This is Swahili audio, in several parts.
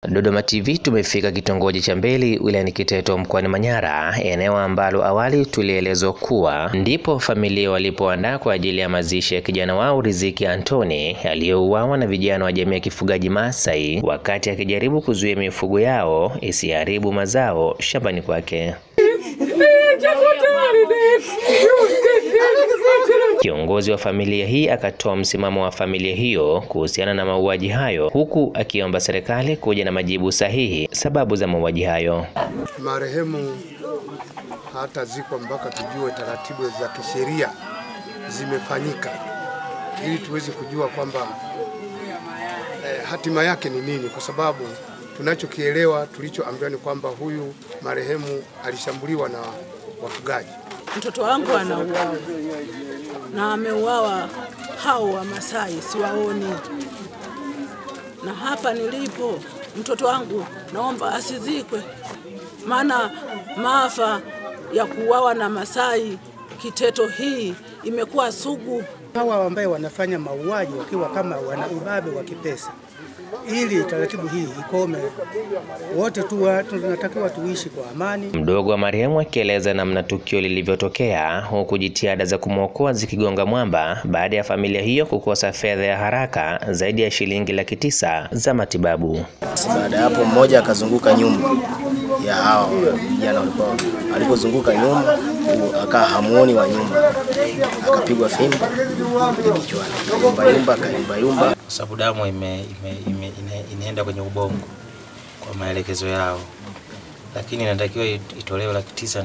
Dodoma TV tumefika kitongoji cha Mbeli wilayani Kiteto mkoani Manyara, eneo ambalo awali tulielezwa kuwa ndipo familia walipoandaa kwa ajili ya mazishi ya kijana wao Riziki Antoni aliyeuawa na vijana wa jamii ya kifugaji Maasai wakati akijaribu kuzuia mifugo yao isiharibu mazao shambani kwake. Kiongozi wa familia hii akatoa msimamo wa familia hiyo kuhusiana na mauaji hayo, huku akiomba serikali kuja na majibu sahihi sababu za mauaji hayo. Marehemu hatazikwa mpaka tujue taratibu za kisheria zimefanyika, ili tuweze kujua kwamba hatima yake ni nini, kwa sababu tunachokielewa tulichoambiwa ni kwamba huyu marehemu alishambuliwa na wafugaji. Mtoto wangu anauawa na ameuawa hao wa Masai, siwaoni. Na hapa nilipo mtoto wangu naomba asizikwe, maana maafa ya kuuawa na Masai Kiteto hii imekuwa sugu. Hawa ambao wanafanya mauaji wakiwa kama wana ubabe wa kipesa, ili taratibu hii ikome. Wote tunatakiwa tuishi kwa amani. Mdogo wa marehemu akieleza namna tukio lilivyotokea, huku jitihada za kumwokoa zikigonga mwamba baada ya familia hiyo kukosa fedha ya haraka zaidi ya shilingi $900 za matibabu. Baada hapo mmoja akazunguka nyuma ya hao vijana walikuwa, alipozunguka nyuma akaa hamuoni wa nyuma, akapigwa fimbo kichwani, yumba sababu damu inaenda kwenye ubongo kwa maelekezo yao, lakini inatakiwa itolewe $960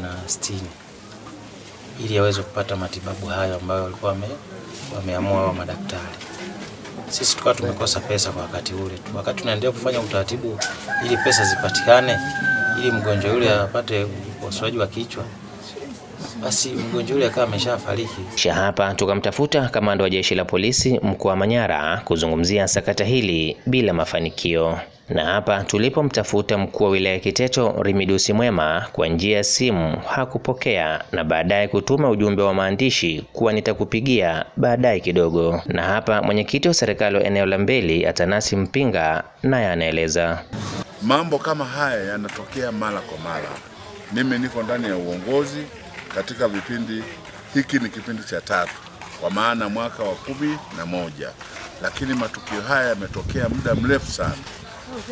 ili aweze kupata matibabu hayo ambayo walikuwa wameamua wa madaktari. Sisi tukawa tumekosa pesa kwa wakati ule. Wakati tunaendelea kufanya utaratibu ili pesa zipatikane ili mgonjwa yule apate upasuaji wa kichwa, basi mgonjwa yule akawa ameshafariki. Hapa tukamtafuta kamanda wa jeshi la polisi mkoa wa Manyara kuzungumzia sakata hili bila mafanikio. Na hapa tulipomtafuta mkuu wa wilaya Kiteto Remidusi Mwema kwa njia ya simu hakupokea, na baadaye kutuma ujumbe wa maandishi kuwa nitakupigia baadaye kidogo. Na hapa mwenyekiti wa serikali wa eneo la Mbeli Atanasi Mpinga naye anaeleza. Mambo kama haya yanatokea mara kwa mara. Mimi niko ndani ya uongozi katika vipindi, hiki ni kipindi cha 3 kwa maana mwaka wa 11, lakini matukio haya yametokea muda mrefu sana.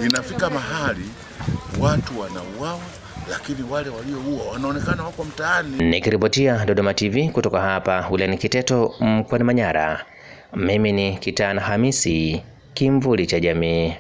Inafika mahali watu wanauawa, lakini wale walioua wanaonekana wako mtaani. Nikiripotia Dodoma TV kutoka hapa wilayani Kiteto mkoani Manyara, mimi ni Kitana Hamisi, Kimvuli cha Jamii.